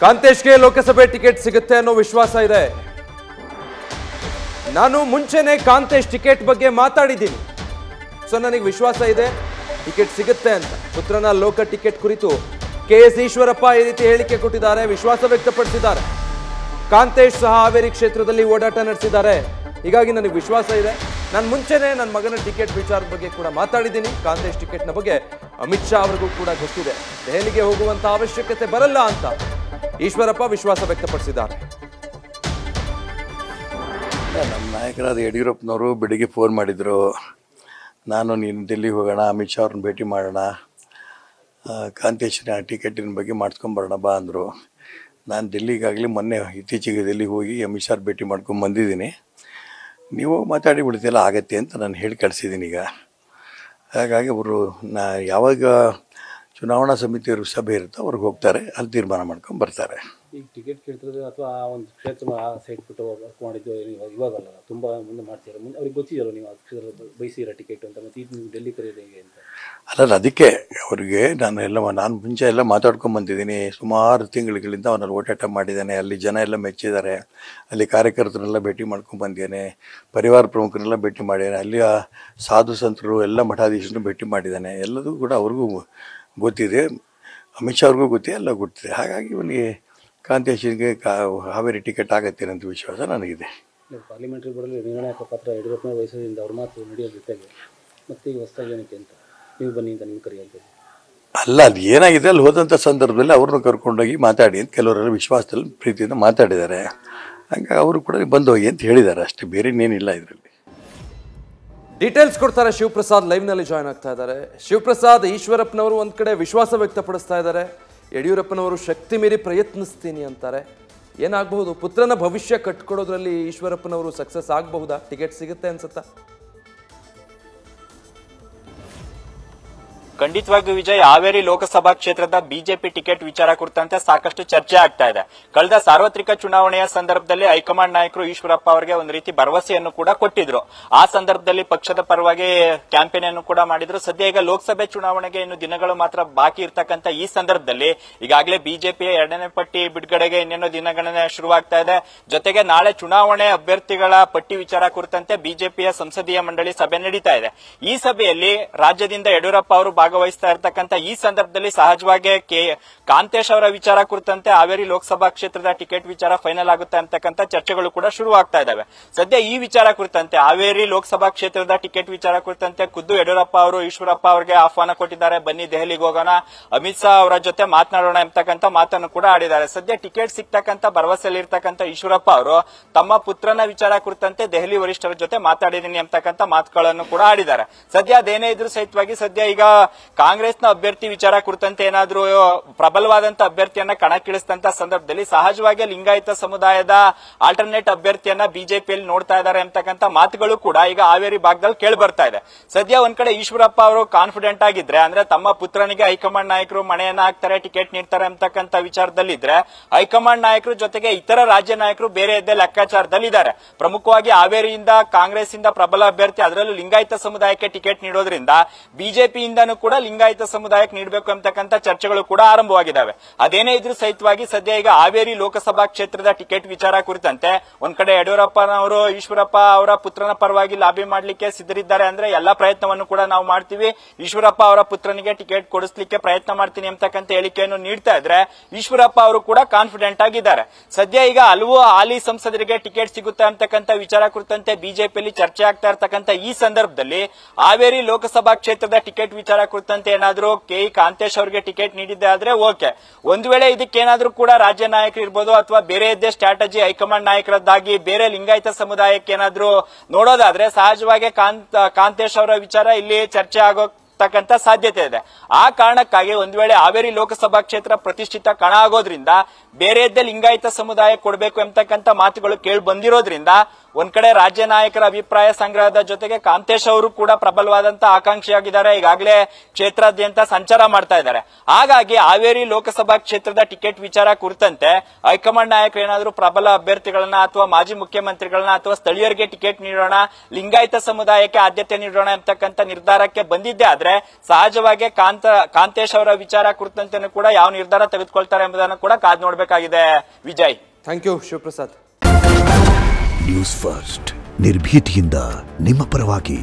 ಕಾಂತೇಶ್ಗೆ ಲೋಕಸಭೆ ticket ಸಿಗುತ್ತೆ ಅನ್ನೋ ವಿಶ್ವಾಸ ಇದೆ. ನಾನು ಮುಂಚೆನೆ ಕಾಂತೇಶ್ ಟಿಕೆಟ್ ಬಗ್ಗೆ ಮಾತಾಡಿದ್ದೀನಿ. ಸೊ ನನಗೆ ವಿಶ್ವಾಸ ಇದೆ ಟಿಕೆಟ್ ಸಿಗುತ್ತೆ ಅಂತ. ಪುತ್ರನ ಲೋಕ ಟಿಕೆಟ್ ಕುರಿತು ಕೆಎಸ್ ಈಶ್ವರಪ್ಪ ಈ ರೀತಿ ಹೇಳಿಕೆ ಕೊಟ್ಟಿದ್ದಾರೆ, ವಿಶ್ವಾಸ ವ್ಯಕ್ತಪಡಿಸಿದ್ದಾರೆ. ಕಾಂತೇಶ್ ಸಹ ಹಾವೇರಿ ಕ್ಷೇತ್ರದಲ್ಲಿ ಓಡಾಟ ನಡೆಸಿದ್ದಾರೆ. ಹೀಗಾಗಿ ನನಗೆ ವಿಶ್ವಾಸ ಇದೆ. ನಾನು ಮುಂಚೆನೆ ನನ್ನ ಮಗನ ಟಿಕೆಟ್ ವಿಚಾರದ ಬಗ್ಗೆ ಕೂಡ ಮಾತಾಡಿದ್ದೀನಿ. ಕಾಂತೇಶ್ ಟಿಕೆಟ್ನ ಬಗ್ಗೆ ಅಮಿತ್ ಶಾ ಅವರಿಗೂ ಕೂಡ ಗೊತ್ತಿದೆ. ದೆಹಲಿಗೆ ಹೋಗುವಂತ ಅವಶ್ಯಕತೆ ಬರಲ್ಲ ಅಂತ ಈಶ್ವರಪ್ಪ ವಿಶ್ವಾಸ ವ್ಯಕ್ತಪಡಿಸಿದ್ದಾರೆ. ನಮ್ಮ ನಾಯಕರಾದ ಯಡಿಯೂರಪ್ಪನವರು ಬೆಳಿಗ್ಗೆ ಫೋನ್ ಮಾಡಿದರು, ನಾನು ನೀನು ಡೆಲ್ಲಿಗೆ ಹೋಗೋಣ, ಅಮಿತ್ ಶಾ ಅವ್ರನ್ನ ಭೇಟಿ ಮಾಡೋಣ, ಕಾಂತೇಶನ ಟಿಕೆಟಿನ ಬಗ್ಗೆ ಮಾಡಿಸ್ಕೊಂಬರೋಣ ಬಾ ಅಂದರು. ನಾನು ಡೆಲ್ಲಿಗಾಗಲಿ ಮೊನ್ನೆ ಇತ್ತೀಚೆಗೆ ಡೆಲ್ಲಿಗೆ ಹೋಗಿ ಅಮಿತ್ ಶಾ ಭೇಟಿ ಮಾಡ್ಕೊಂಡು ಬಂದಿದ್ದೀನಿ. ನೀವು ಮಾತಾಡಿ ಬಿಡ್ತಿಲ್ಲ ಆಗತ್ತೆ ಅಂತ ನಾನು ಹೇಳಿ ಕಳಿಸಿದ್ದೀನಿ ಈಗ. ಹಾಗಾಗಿ ಅವರು ಯಾವಾಗ ಚುನಾವಣಾ ಸಮಿತಿಯವರು ಸಭೆ ಇರುತ್ತೋ ಅವ್ರಿಗೆ ಹೋಗ್ತಾರೆ, ಅಲ್ಲಿ ತೀರ್ಮಾನ ಮಾಡ್ಕೊಂಡು ಬರ್ತಾರೆ. ಈಗ ಟಿಕೆಟ್ ಕೇಳ್ತಿರೋದು ಅಥವಾ ಆ ಒಂದು ಕ್ಷೇತ್ರ ಆ ಸೈಡ್ ಬಿಟ್ಟು ವರ್ಕ್ ಮಾಡಿದ್ದು ಇವಾಗಲ್ಲ, ತುಂಬ ಮುಂದೆ ಮಾಡ್ತೀರಾ, ಮುಂದೆ ಅವ್ರಿಗೆ ಗೊತ್ತಿರೋ ನೀವು ಆ ಕ್ಷೇತ್ರ ಬಯಸಿರೋ ಟಿಕೆಟ್ ಅಂತ, ಮತ್ತು ಇದು ನೀವು ಡೆಲ್ಲಿ ಕರೆಯೋದು ಹೇಗೆ ಅಂತ? ಅಲ್ಲ, ಅದಕ್ಕೆ ಅವರಿಗೆ ನಾನು ಮುಂಚೆ ಎಲ್ಲ ಮಾತಾಡ್ಕೊಂಡು ಬಂದಿದ್ದೀನಿ. ಸುಮಾರು ತಿಂಗಳುಗಳಿಂದ ಅವನಲ್ಲಿ ಓಡಾಟ ಮಾಡಿದ್ದಾನೆ. ಅಲ್ಲಿ ಜನ ಎಲ್ಲ ಮೆಚ್ಚಿದ್ದಾರೆ. ಅಲ್ಲಿ ಕಾರ್ಯಕರ್ತರೆಲ್ಲ ಭೇಟಿ ಮಾಡ್ಕೊಂಡು ಬಂದಿದ್ದಾನೆ. ಪರಿವಾರ ಪ್ರಮುಖರೆಲ್ಲ ಭೇಟಿ ಮಾಡಿದ್ದಾನೆ. ಅಲ್ಲಿ ಸಾಧು ಸಂತರು ಎಲ್ಲ ಮಠಾಧೀಶರನ್ನು ಭೇಟಿ ಮಾಡಿದ್ದಾನೆ. ಎಲ್ಲದೂ ಕೂಡ ಅವ್ರಿಗೂ ಗೊತ್ತಿದೆ, ಅಮಿತ್ ಶಾ ಅವ್ರಿಗೂ ಗೊತ್ತಿದೆ, ಎಲ್ಲ ಗೊತ್ತಿದೆ. ಹಾಗಾಗಿ ಇವನಿಗೆ ಕಾಂತೇಶನಿಗೆ ಹಾವೇರಿ ಟಿಕೆಟ್ ಆಗತ್ತೆ ಅಂತ ವಿಶ್ವಾಸ ನನಗಿದೆ. ಪಾರ್ಲಿಮೆಂಟ್ರಿ ಬೋರ್ಡಲ್ಲಿ ನಿರ್ಣಾಯಕ ಪಾತ್ರ ಯಡಿಯೂರಪ್ಪನ ವಹಿಸೋದ್ರಿಂದ ಅವ್ರ ಮಾತು ನಡೆಯೋ ಜೊತೆಗೆ ಮತ್ತೆ ಈಗ ಹೊಸದಾಗಿ ಏನಕ್ಕೆ ಅಂತ ನೀವು ಬನ್ನಿ ಅಂತ ನೀವು ಕರೆಯುವಂಥದ್ದು ಅಲ್ಲ, ಅದು ಏನಾಗಿದೆ ಅಲ್ಲಿ ಹೋದಂಥ ಸಂದರ್ಭದಲ್ಲಿ ಅವ್ರನ್ನ ಕರ್ಕೊಂಡೋಗಿ ಮಾತಾಡಿ ಅಂತ ಕೆಲವರೆಲ್ಲ ವಿಶ್ವಾಸದಲ್ಲಿ ಪ್ರೀತಿಯಿಂದ ಮಾತಾಡಿದ್ದಾರೆ. ಹಂಗಾಗಿ ಅವರು ಕೂಡ ಬಂದು ಹೋಗಿ ಅಂತ ಹೇಳಿದ್ದಾರೆ ಅಷ್ಟೇ, ಬೇರೆ ಇನ್ನೇನಿಲ್ಲ ಇದರಲ್ಲಿ. ಡೀಟೇಲ್ಸ್ ಕೊಡ್ತಾರೆ ಶಿವಪ್ರಸಾದ್, ಲೈವ್ ನಲ್ಲಿ ಜಾಯ್ನ್ ಆಗ್ತಾ ಇದ್ದಾರೆ. ಶಿವಪ್ರಸಾದ್, ಈಶ್ವರಪ್ಪನವರು ಒಂದ್ ಕಡೆ ವಿಶ್ವಾಸ ವ್ಯಕ್ತಪಡಿಸ್ತಾ ಇದ್ದಾರೆ, ಯಡಿಯೂರಪ್ಪನವರು ಶಕ್ತಿ ಮೀರಿ ಪ್ರಯತ್ನಿಸ್ತೀನಿ ಅಂತಾರೆ. ಏನಾಗಬಹುದು? ಪುತ್ರನ ಭವಿಷ್ಯ ಕಟ್ಕೊಡೋದ್ರಲ್ಲಿ ಈಶ್ವರಪ್ಪನವರು ಸಕ್ಸಸ್ ಆಗಬಹುದಾ? ಟಿಕೆಟ್ ಸಿಗುತ್ತೆ ಅನ್ಸುತ್ತಾ? ಖಂಡಿತವಾಗಿಯೂ ವಿಜಯ್, ಹಾವೇರಿ ಲೋಕಸಭಾ ಕ್ಷೇತ್ರದ ಬಿಜೆಪಿ ಟಿಕೆಟ್ ವಿಚಾರ ಕುರಿತಂತೆ ಸಾಕಷ್ಟು ಚರ್ಚೆ ಆಗ್ತಾ ಇದೆ. ಕಳೆದ ಸಾರ್ವತ್ರಿಕ ಚುನಾವಣೆಯ ಸಂದರ್ಭದಲ್ಲಿ ಹೈಕಮಾಂಡ್ ನಾಯಕರು ಈಶ್ವರಪ್ಪ ಅವರಿಗೆ ಒಂದು ರೀತಿ ಭರವಸೆಯನ್ನು ಕೂಡ ಕೊಟ್ಟಿದ್ರು. ಆ ಸಂದರ್ಭದಲ್ಲಿ ಪಕ್ಷದ ಪರವಾಗಿ ಕ್ಯಾಂಪೇನ್ ಅನ್ನು ಕೂಡ ಮಾಡಿದ್ರು. ಸದ್ಯ ಈಗ ಲೋಕಸಭೆ ಚುನಾವಣೆಗೆ ಇನ್ನು ದಿನಗಳು ಮಾತ್ರ ಬಾಕಿ ಇರ್ತಕ್ಕಂಥ ಈ ಸಂದರ್ಭದಲ್ಲಿ ಈಗಾಗಲೇ ಬಿಜೆಪಿಯ 2ನೇ ಪಟ್ಟಿ ಬಿಡುಗಡೆಗೆ ಇನ್ನೇನೋ ದಿನಗಣನೆ ಶುರುವಾಗ್ತಾ ಇದೆ. ಜೊತೆಗೆ ನಾಳೆ ಚುನಾವಣೆ ಅಭ್ಯರ್ಥಿಗಳ ಪಟ್ಟಿ ವಿಚಾರ ಕುರಿತಂತೆ ಬಿಜೆಪಿಯ ಸಂಸದೀಯ ಮಂಡಳಿ ಸಭೆ ನಡೀತಾ ಇದೆ. ಈ ಸಭೆಯಲ್ಲಿ ರಾಜ್ಯದಿಂದ ಯಡಿಯೂರಪ್ಪ ಅವರು ಭಾಗವಹಿಸ್ತಾ ಇರತಕ್ಕಂಥ ಈ ಸಂದರ್ಭದಲ್ಲಿ ಸಹಜವಾಗಿ ಕಾಂತೇಶ್ ಅವರ ವಿಚಾರ ಕುರಿತಂತೆ ಹಾವೇರಿ ಲೋಕಸಭಾ ಕ್ಷೇತ್ರದ ಟಿಕೆಟ್ ವಿಚಾರ ಫೈನಲ್ ಆಗುತ್ತೆ ಅಂತಕ್ಕಂಥ ಚರ್ಚೆಗಳು ಕೂಡ ಶುರುವಾಗ್ತಾ ಇದಾವೆ. ಸದ್ಯ ಈ ವಿಚಾರ ಕುರಿತಂತೆ ಹಾವೇರಿ ಲೋಕಸಭಾ ಕ್ಷೇತ್ರದ ಟಿಕೆಟ್ ವಿಚಾರ ಕುರಿತಂತೆ ಖುದ್ದು ಯಡಿಯೂರಪ್ಪ ಅವರು ಈಶ್ವರಪ್ಪ ಅವರಿಗೆ ಆಹ್ವಾನ ಕೊಟ್ಟಿದ್ದಾರೆ. ಬನ್ನಿ ದೆಹಲಿಗೆ ಹೋಗೋಣ, ಅಮಿತ್ ಶಾ ಅವರ ಜೊತೆ ಮಾತನಾಡೋಣ ಎಂಬತಕ್ಕಂಥ ಮಾತನ್ನು ಕೂಡ ಆಡಿದ್ದಾರೆ. ಸದ್ಯ ಟಿಕೆಟ್ ಸಿಗ್ತಕ್ಕಂಥ ಭರವಸೆಯಲ್ಲಿರ್ತಕ್ಕಂಥ ಈಶ್ವರಪ್ಪ ಅವರು ತಮ್ಮ ಪುತ್ರನ ವಿಚಾರ ಕುರಿತಂತೆ ದೆಹಲಿ ವರಿಷ್ಠರ ಜೊತೆ ಮಾತಾಡಿದ್ದೀನಿ ಎಂಬತಕ್ಕಂಥ ಮಾತುಗಳನ್ನು ಕೂಡ ಆಡಿದ್ದಾರೆ. ಸದ್ಯ ಅದೇನೇ ಇದ್ರೂ ಸಹಿತವಾಗಿ ಸದ್ಯ ಈಗ ಕಾಂಗ್ರೆಸ್ನ ಅಭ್ಯರ್ಥಿ ವಿಚಾರ ಕುರಿತಂತೆ ಏನಾದ್ರೂ ಪ್ರಬಲವಾದಂತ ಅಭ್ಯರ್ಥಿಯನ್ನ ಕಣಕ್ಕಿಳಿಸಿದಂತ ಸಂದರ್ಭದಲ್ಲಿ ಸಹಜವಾಗಿ ಲಿಂಗಾಯತ ಸಮುದಾಯದ ಆಲ್ಟರ್ನೇಟ್ ಅಭ್ಯರ್ಥಿಯನ್ನ ಬಿಜೆಪಿಯಲ್ಲಿ ನೋಡ್ತಾ ಇದ್ದಾರೆ ಅಂತಕ್ಕಂಥ ಮಾತುಗಳು ಕೂಡ ಈಗ ಹಾವೇರಿ ಭಾಗದಲ್ಲಿ ಕೇಳಿ ಬರ್ತಾ ಇದೆ. ಸದ್ಯ ಒಂದ್ ಕಡೆ ಈಶ್ವರಪ್ಪ ಅವರು ಕಾನ್ಫಿಡೆಂಟ್ ಆಗಿದ್ರೆ, ಅಂದ್ರೆ ತಮ್ಮ ಪುತ್ರನಿಗೆ ಹೈಕಮಾಂಡ್ ನಾಯಕರು ಮಣೆಯನ್ನ ಹಾಕ್ತಾರೆ, ಟಿಕೆಟ್ ನೀಡ್ತಾರೆ ಅಂತಕ್ಕಂಥ ವಿಚಾರದಲ್ಲಿದ್ರೆ, ಹೈಕಮಾಂಡ್ ನಾಯಕರು ಜೊತೆಗೆ ಇತರ ರಾಜ್ಯ ನಾಯಕರು ಬೇರೆ ಇದ್ದೇ ಲೆಕ್ಕಾಚಾರದಲ್ಲಿದ್ದಾರೆ. ಪ್ರಮುಖವಾಗಿ ಹಾವೇರಿಯಿಂದ ಕಾಂಗ್ರೆಸ್ ಇಂದ ಪ್ರಬಲ ಅಭ್ಯರ್ಥಿ, ಅದರಲ್ಲೂ ಲಿಂಗಾಯತ ಸಮುದಾಯಕ್ಕೆ ಟಿಕೆಟ್ ನೀಡೋದ್ರಿಂದ ಬಿಜೆಪಿಯಿಂದನೂ ಕೂಡ ಲಿಂಗಾಯತ ಸಮುದಾಯಕ್ಕೆ ನೀಡಬೇಕು ಅಂತಕ್ಕಂಥ ಚರ್ಚೆಗಳು ಕೂಡ ಆರಂಭವಾಗಿದ್ದಾವೆ. ಅದೇನೇ ಇದ್ರೂ ಸಹಿತವಾಗಿ ಸದ್ಯ ಈಗ ಹಾವೇರಿ ಲೋಕಸಭಾ ಕ್ಷೇತ್ರದ ಟಿಕೆಟ್ ವಿಚಾರ ಕುರಿತಂತೆ ಒಂದ್ ಕಡೆ ಯಡಿಯೂರಪ್ಪನವರು ಈಶ್ವರಪ್ಪ ಅವರ ಪುತ್ರನ ಪರವಾಗಿ ಲಾಬಿ ಮಾಡಲಿಕ್ಕೆ ಸಿದ್ಧರಿದ್ದಾರೆ. ಅಂದ್ರೆ ಎಲ್ಲಾ ಪ್ರಯತ್ನವನ್ನು ಕೂಡ ನಾವು ಮಾಡ್ತೀವಿ, ಈಶ್ವರಪ್ಪ ಅವರ ಪುತ್ರನಿಗೆ ಟಿಕೆಟ್ ಕೊಡಿಸ್ಲಿಕ್ಕೆ ಪ್ರಯತ್ನ ಮಾಡ್ತೀನಿ ಅಂತಕ್ಕಂಥ ಹೇಳಿಕೆಯನ್ನು ನೀಡ್ತಾ ಇದ್ರೆ ಈಶ್ವರಪ್ಪ ಅವರು ಕೂಡ ಕಾನ್ಫಿಡೆಂಟ್ ಆಗಿದ್ದಾರೆ. ಸದ್ಯ ಈಗ ಹಲವು ಹಾಲಿ ಸಂಸದರಿಗೆ ಟಿಕೆಟ್ ಸಿಗುತ್ತೆ ಅಂತಕ್ಕಂಥ ವಿಚಾರ ಕುರಿತಂತೆ ಬಿಜೆಪಿಯಲ್ಲಿ ಚರ್ಚೆ ಆಗ್ತಾ ಇರ್ತಕ್ಕಂಥ ಈ ಸಂದರ್ಭದಲ್ಲಿ ಹಾವೇರಿ ಲೋಕಸಭಾ ಕ್ಷೇತ್ರದ ಟಿಕೆಟ್ ವಿಚಾರ ಕುರಿತಂತೆ ಏನಾದ್ರೂ ಕಾಂತೇಶ್ ಅವರಿಗೆ ಟಿಕೆಟ್ ನೀಡಿದ್ದೆ ಆದ್ರೆ ಓಕೆ. ಒಂದ್ ವೇಳೆ ಇದಕ್ಕೇನಾದ್ರೂ ಕೂಡ ರಾಜ್ಯ ನಾಯಕರು ಇರ್ಬೋದು ಅಥವಾ ಬೇರೆ ಇದ್ದೇ ಸ್ಟ್ರಾಟಜಿ ಹೈಕಮಾಂಡ್ ನಾಯಕರದ್ದಾಗಿ ಬೇರೆ ಲಿಂಗಾಯತ ಸಮುದಾಯಕ್ಕೆ ಏನಾದ್ರೂ ನೋಡೋದಾದ್ರೆ ಸಹಜವಾಗಿ ಕಾಂತೇಶ್ ಅವರ ವಿಚಾರ ಇಲ್ಲಿ ಚರ್ಚೆ ಆಗೋತಕ್ಕಂತ ಸಾಧ್ಯತೆ ಇದೆ. ಆ ಕಾರಣಕ್ಕಾಗಿ ಒಂದ್ ವೇಳೆ ಹಾವೇರಿ ಲೋಕಸಭಾ ಕ್ಷೇತ್ರ ಪ್ರತಿಷ್ಠಿತ ಕಣ ಆಗೋದ್ರಿಂದ ಬೇರೆ ಇದ್ದೇ ಲಿಂಗಾಯತ ಸಮುದಾಯ ಕೊಡಬೇಕು ಎಂಬತಕ್ಕಂಥ ಮಾತುಗಳು ಕೇಳಿ ಬಂದಿರೋದ್ರಿಂದ ಒಂದ್ ಕಡೆ ರಾಜ್ಯ ನಾಯಕರ ಅಭಿಪ್ರಾಯ ಸಂಗ್ರಹದ ಜೊತೆಗೆ ಕಾಂತೇಶ್ ಅವರು ಕೂಡ ಪ್ರಬಲವಾದಂತ ಆಕಾಂಕ್ಷಿಯಾಗಿದ್ದಾರೆ. ಈಗಾಗಲೇ ಕ್ಷೇತ್ರಾದ್ಯಂತ ಸಂಚಾರ ಮಾಡ್ತಾ ಇದ್ದಾರೆ. ಹಾಗಾಗಿ ಹಾವೇರಿ ಲೋಕಸಭಾ ಕ್ಷೇತ್ರದ ಟಿಕೆಟ್ ವಿಚಾರ ಕುರಿತಂತೆ ಹೈಕಮಾಂಡ್ ನಾಯಕರು ಏನಾದರೂ ಪ್ರಬಲ ಅಭ್ಯರ್ಥಿಗಳನ್ನ ಅಥವಾ ಮಾಜಿ ಮುಖ್ಯಮಂತ್ರಿಗಳನ್ನ ಅಥವಾ ಸ್ಥಳೀಯರಿಗೆ ಟಿಕೆಟ್ ನೀಡೋಣ, ಲಿಂಗಾಯತ ಸಮುದಾಯಕ್ಕೆ ಆದ್ಯತೆ ನೀಡೋಣ ಅಂತಕ್ಕಂಥ ನಿರ್ಧಾರಕ್ಕೆ ಬಂದಿದ್ದೆ ಆದ್ರೆ ಸಹಜವಾಗಿ ಕಾಂತೇಶ್ ಅವರ ವಿಚಾರ ಕುರಿತಂತೆ ಕೂಡ ಯಾವ ನಿರ್ಧಾರ ತೆಗೆದುಕೊಳ್ತಾರೆ ಎಂಬುದನ್ನು ಕೂಡ ಕಾದು ನೋಡಬೇಕಾಗಿದೆ. Vijay, thank you Shivaprasad. News first ನಿರ್ಭೀತಿಯಿಂದ ನಿಮ್ಮ ಪರವಾಗಿ.